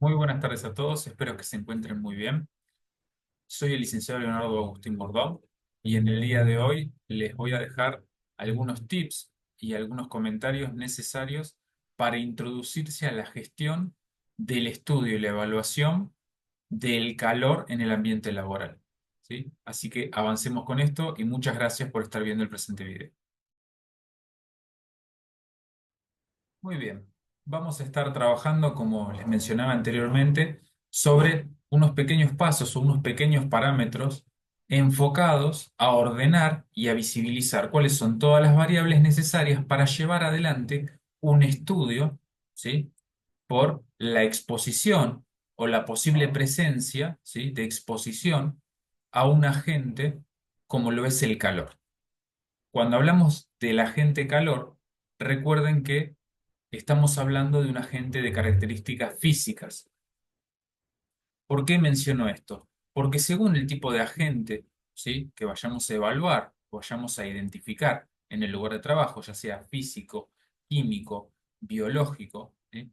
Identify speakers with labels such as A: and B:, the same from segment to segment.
A: Muy buenas tardes a todos, espero que se encuentren muy bien. Soy el licenciado Leonardo Agustín Bordón y en el día de hoy les voy a dejar algunos tips y algunos comentarios necesarios para introducirse a la gestión del estudio y la evaluación del calor en el ambiente laboral. ¿Sí? Así que avancemos con esto y muchas gracias por estar viendo el presente video. Muy bien, vamos a estar trabajando, como les mencionaba anteriormente, sobre unos pequeños pasos o unos pequeños parámetros enfocados a ordenar y a visibilizar cuáles son todas las variables necesarias para llevar adelante un estudio, ¿sí? Por la exposición o la posible presencia, ¿sí? De exposición a un agente como lo es el calor. Cuando hablamos del agente calor, recuerden que estamos hablando de un agente de características físicas. ¿Por qué menciono esto? Porque según el tipo de agente, ¿sí? Que vayamos a evaluar, vayamos a identificar en el lugar de trabajo, ya sea físico, químico, biológico, ¿sí?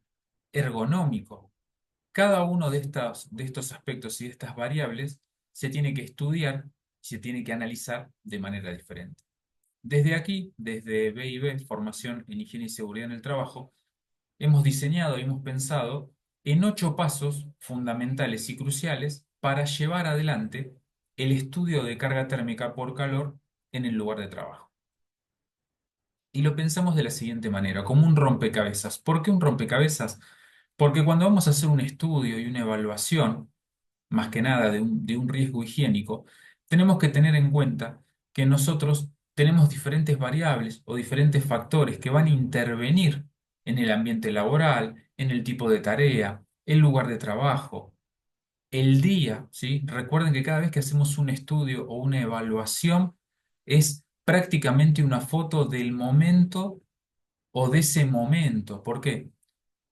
A: Ergonómico, cada uno de estos aspectos y de estas variables se tiene que estudiar, se tiene que analizar de manera diferente. Desde aquí, desde BIB, Formación en Higiene y Seguridad en el Trabajo, hemos diseñado y hemos pensado en 8 pasos fundamentales y cruciales para llevar adelante el estudio de carga térmica por calor en el lugar de trabajo. Y lo pensamos de la siguiente manera, como un rompecabezas. ¿Por qué un rompecabezas? Porque cuando vamos a hacer un estudio y una evaluación, más que nada de un riesgo higiénico, tenemos que tener en cuenta que nosotros tenemos diferentes variables o diferentes factores que van a intervenir en el ambiente laboral, en el tipo de tarea, el lugar de trabajo, el día, ¿sí? Recuerden que cada vez que hacemos un estudio o una evaluación es prácticamente una foto del momento o de ese momento. ¿Por qué?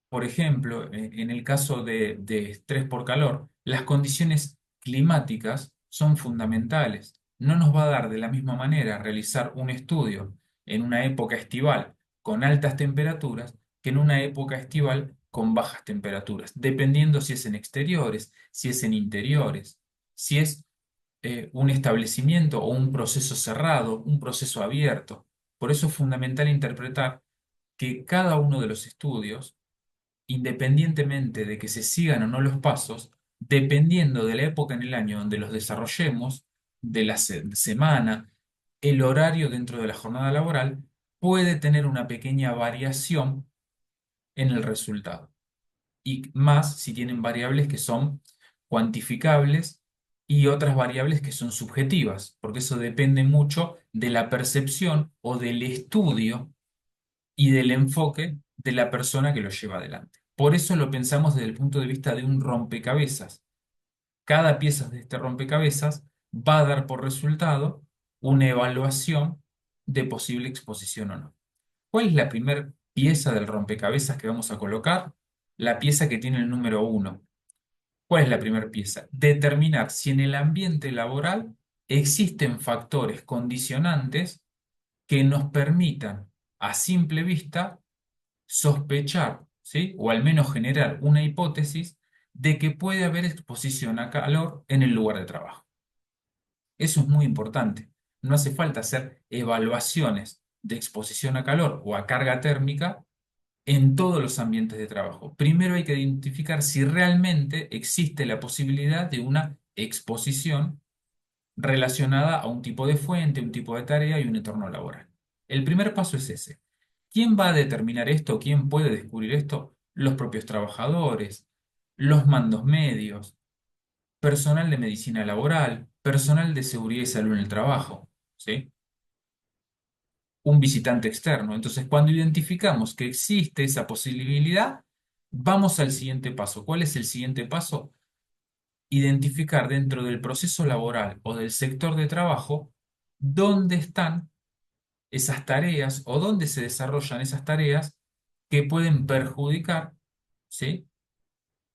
A: Por ejemplo, en el caso de estrés por calor, las condiciones climáticas son fundamentales. No nos va a dar de la misma manera realizar un estudio en una época estival con altas temperaturas que en una época estival con bajas temperaturas, dependiendo si es en exteriores, si es en interiores, si es un establecimiento o un proceso cerrado, un proceso abierto. Por eso es fundamental interpretar que cada uno de los estudios, independientemente de que se sigan o no los pasos, dependiendo de la época en el año donde los desarrollemos, de la semana, el horario dentro de la jornada laboral, puede tener una pequeña variación en el resultado. Y más si tienen variables que son cuantificables y otras variables que son subjetivas, porque eso depende mucho de la percepción o del estudio y del enfoque de la persona que lo lleva adelante. Por eso lo pensamos desde el punto de vista de un rompecabezas. Cada pieza de este rompecabezas va a dar por resultado una evaluación de posible exposición o no. ¿Cuál es la primera pieza del rompecabezas que vamos a colocar? La pieza que tiene el número 1. ¿Cuál es la primera pieza? Determinar si en el ambiente laboral existen factores condicionantes que nos permitan, a simple vista, sospechar, ¿sí? O al menos generar una hipótesis de que puede haber exposición a calor en el lugar de trabajo. Eso es muy importante. No hace falta hacer evaluaciones de exposición a calor o a carga térmica en todos los ambientes de trabajo. Primero hay que identificar si realmente existe la posibilidad de una exposición relacionada a un tipo de fuente, un tipo de tarea y un entorno laboral. El primer paso es ese. ¿Quién va a determinar esto? ¿Quién puede descubrir esto? Los propios trabajadores, los mandos medios, personal de medicina laboral, personal de seguridad y salud en el trabajo, ¿sí? Un visitante externo. Entonces, cuando identificamos que existe esa posibilidad, vamos al siguiente paso. ¿Cuál es el siguiente paso? Identificar dentro del proceso laboral o del sector de trabajo dónde están esas tareas o dónde se desarrollan esas tareas que pueden perjudicar, ¿sí?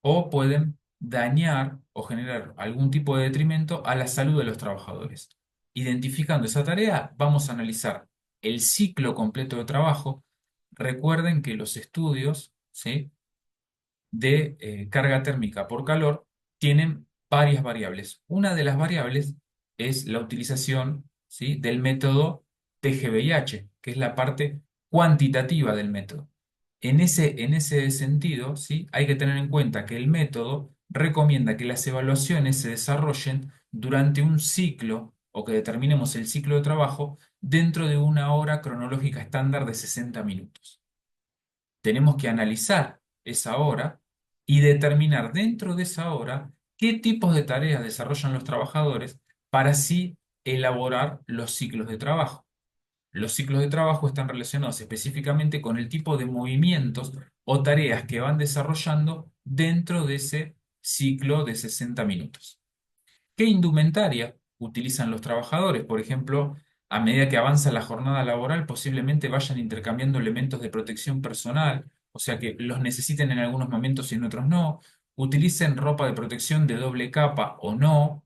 A: O pueden dañar o generar algún tipo de detrimento a la salud de los trabajadores. Identificando esa tarea, vamos a analizar. el ciclo completo de trabajo. Recuerden que los estudios, ¿sí?, de carga térmica por calor tienen varias variables. Una de las variables es la utilización, ¿sí?, del método TGVIH, que es la parte cuantitativa del método. En ese sentido, ¿sí?, hay que tener en cuenta que el método recomienda que las evaluaciones se desarrollen durante un ciclo o que determinemos el ciclo de trabajo dentro de una hora cronológica estándar de 60 minutos. Tenemos que analizar esa hora y determinar dentro de esa hora qué tipos de tareas desarrollan los trabajadores para así elaborar los ciclos de trabajo. Los ciclos de trabajo están relacionados específicamente con el tipo de movimientos o tareas que van desarrollando dentro de ese ciclo de 60 minutos. ¿Qué indumentaria utilizan los trabajadores? Por ejemplo, a medida que avanza la jornada laboral, posiblemente vayan intercambiando elementos de protección personal, o sea que los necesiten en algunos momentos y en otros no. Utilicen ropa de protección de doble capa o no,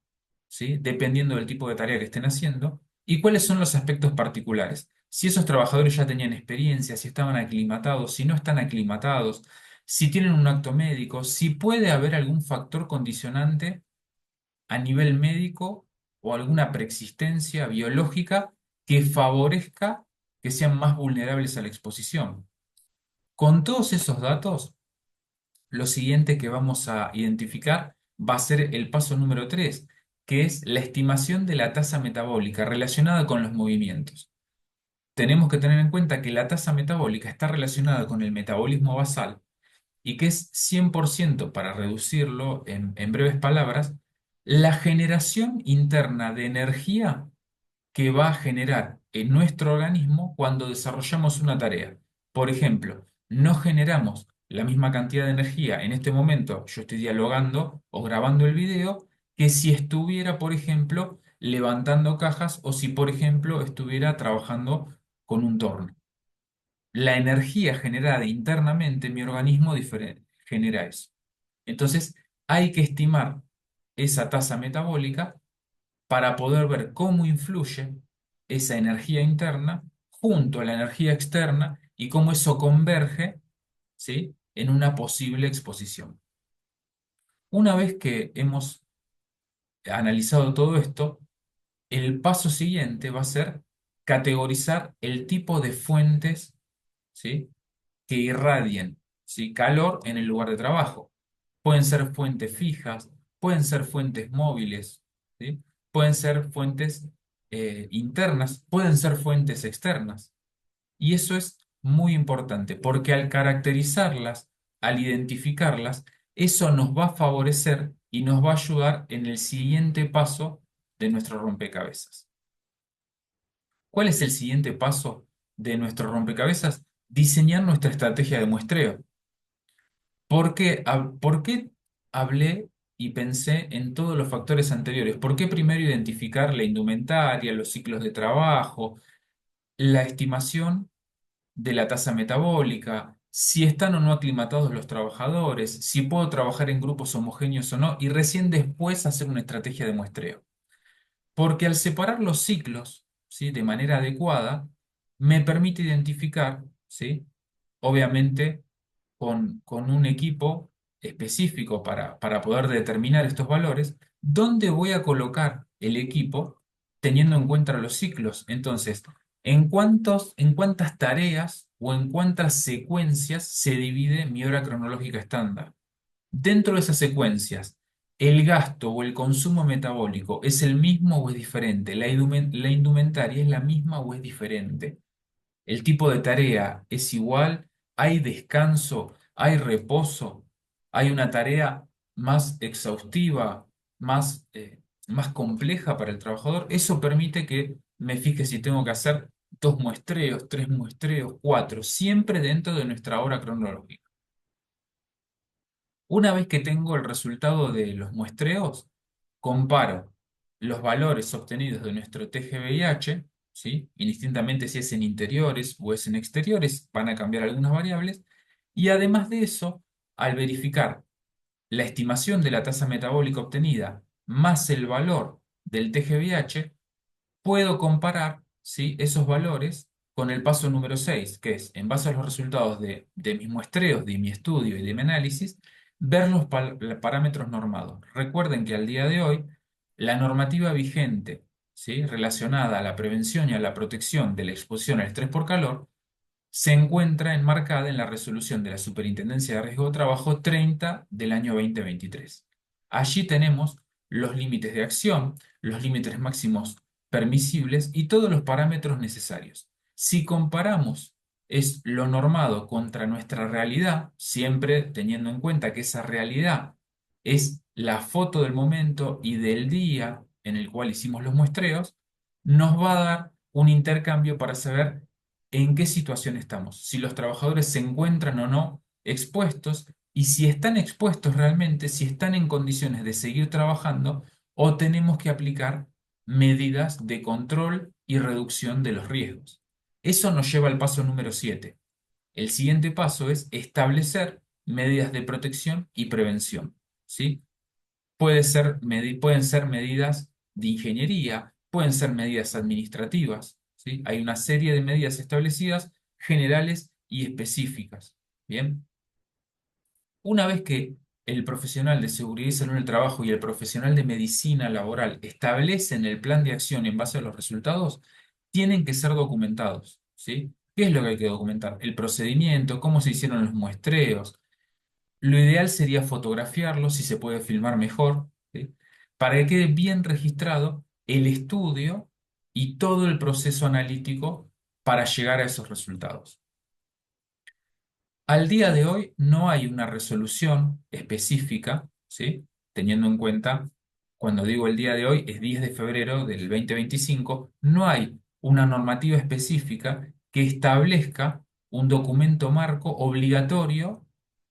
A: ¿sí?, dependiendo del tipo de tarea que estén haciendo. ¿Y cuáles son los aspectos particulares? Si esos trabajadores ya tenían experiencia, si estaban aclimatados, si no están aclimatados, si tienen un acto médico, si puede haber algún factor condicionante a nivel médico o alguna preexistencia biológica que favorezca que sean más vulnerables a la exposición. Con todos esos datos, lo siguiente que vamos a identificar va a ser el paso número 3, que es la estimación de la tasa metabólica relacionada con los movimientos. Tenemos que tener en cuenta que la tasa metabólica está relacionada con el metabolismo basal y que es 100%, para reducirlo en breves palabras, la generación interna de energía que va a generar en nuestro organismo cuando desarrollamos una tarea. Por ejemplo, no generamos la misma cantidad de energía en este momento, yo estoy dialogando o grabando el video, que si estuviera, por ejemplo, levantando cajas o si, por ejemplo, estuviera trabajando con un torno. La energía generada internamente en mi organismo genera eso. Entonces, hay que estimar esa tasa metabólica para poder ver cómo influye esa energía interna junto a la energía externa y cómo eso converge, ¿sí?, en una posible exposición. Una vez que hemos analizado todo esto, el paso siguiente va a ser categorizar el tipo de fuentes, ¿sí?, que irradien, ¿sí?, calor en el lugar de trabajo. Pueden ser fuentes fijas, pueden ser fuentes móviles, ¿sí?, pueden ser fuentes internas, pueden ser fuentes externas. Y eso es muy importante porque al caracterizarlas, al identificarlas, eso nos va a favorecer y nos va a ayudar en el siguiente paso de nuestro rompecabezas. ¿Cuál es el siguiente paso de nuestro rompecabezas? Diseñar nuestra estrategia de muestreo. ¿Por qué hablé y pensé en todos los factores anteriores? ¿Por qué primero identificar la indumentaria, los ciclos de trabajo, la estimación de la tasa metabólica, si están o no aclimatados los trabajadores, si puedo trabajar en grupos homogéneos o no, y recién después hacer una estrategia de muestreo? Porque al separar los ciclos, ¿sí?, de manera adecuada, me permite identificar, ¿sí?, obviamente con un equipo específico para poder determinar estos valores, dónde voy a colocar el equipo teniendo en cuenta los ciclos. Entonces, en cuántas tareas o en cuántas secuencias se divide mi hora cronológica estándar? Dentro de esas secuencias, ¿el gasto o el consumo metabólico es el mismo o es diferente? ¿La indumentaria es la misma o es diferente? ¿El tipo de tarea es igual? ¿Hay descanso? ¿Hay reposo? ¿Hay una tarea más exhaustiva, más compleja para el trabajador? Eso permite que me fije si tengo que hacer 2 muestreos, 3 muestreos, 4, siempre dentro de nuestra hora cronológica. Una vez que tengo el resultado de los muestreos, comparo los valores obtenidos de nuestro TGVIH, ¿sí?, indistintamente si es en interiores o es en exteriores, van a cambiar algunas variables, y además de eso, al verificar la estimación de la tasa metabólica obtenida más el valor del TGVIH, puedo comparar, ¿sí?, esos valores con el paso número 6, que es, en base a los resultados de mis muestreos, de mi estudio y de mi análisis, ver los parámetros normados. Recuerden que al día de hoy, la normativa vigente, ¿sí?, relacionada a la prevención y a la protección de la exposición al estrés por calor, se encuentra enmarcada en la resolución de la Superintendencia de Riesgo de Trabajo 30 del año 2023. Allí tenemos los límites de acción, los límites máximos permisibles y todos los parámetros necesarios. Si comparamos es lo normado contra nuestra realidad, siempre teniendo en cuenta que esa realidad es la foto del momento y del día en el cual hicimos los muestreos, nos va a dar un intercambio para saber en qué situación estamos, si los trabajadores se encuentran o no expuestos y si están expuestos realmente, si están en condiciones de seguir trabajando o tenemos que aplicar medidas de control y reducción de los riesgos. Eso nos lleva al paso número 7. El siguiente paso es establecer medidas de protección y prevención, ¿sí? Pueden ser medidas de ingeniería, pueden ser medidas administrativas, ¿sí? Hay una serie de medidas establecidas, generales y específicas. Bien, una vez que el profesional de seguridad y salud en el trabajo y el profesional de medicina laboral establecen el plan de acción en base a los resultados, tienen que ser documentados, ¿sí? ¿Qué es lo que hay que documentar? El procedimiento, cómo se hicieron los muestreos. Lo ideal sería fotografiarlo, si se puede filmar mejor, ¿sí?, para que quede bien registrado el estudio y todo el proceso analítico para llegar a esos resultados. Al día de hoy no hay una resolución específica, ¿sí?, teniendo en cuenta, cuando digo el día de hoy, es 10 de febrero del 2025, no hay una normativa específica que establezca un documento marco obligatorio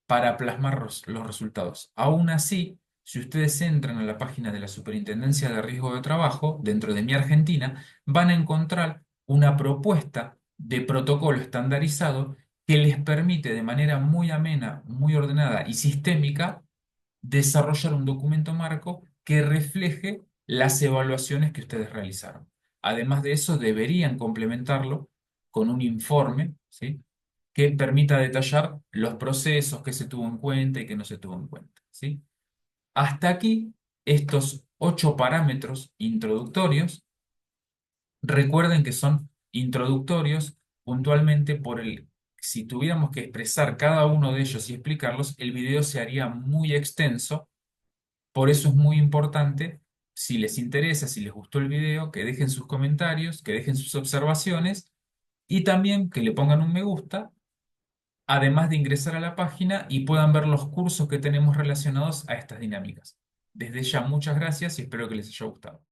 A: para plasmar los resultados. Aún así, si ustedes entran a la página de la Superintendencia de Riesgo de Trabajo, dentro de Mi Argentina, van a encontrar una propuesta de protocolo estandarizado que les permite de manera muy amena, muy ordenada y sistémica desarrollar un documento marco que refleje las evaluaciones que ustedes realizaron. Además de eso, deberían complementarlo con un informe, ¿sí?, que permita detallar los procesos que se tuvo en cuenta y que no se tuvo en cuenta, ¿sí? Hasta aquí, estos 8 parámetros introductorios. Recuerden que son introductorios puntualmente si tuviéramos que expresar cada uno de ellos y explicarlos, el video se haría muy extenso. Por eso es muy importante, si les interesa, si les gustó el video, que dejen sus comentarios, que dejen sus observaciones y también que le pongan un me gusta, además de ingresar a la página y puedan ver los cursos que tenemos relacionados a estas dinámicas. Desde ya, muchas gracias y espero que les haya gustado.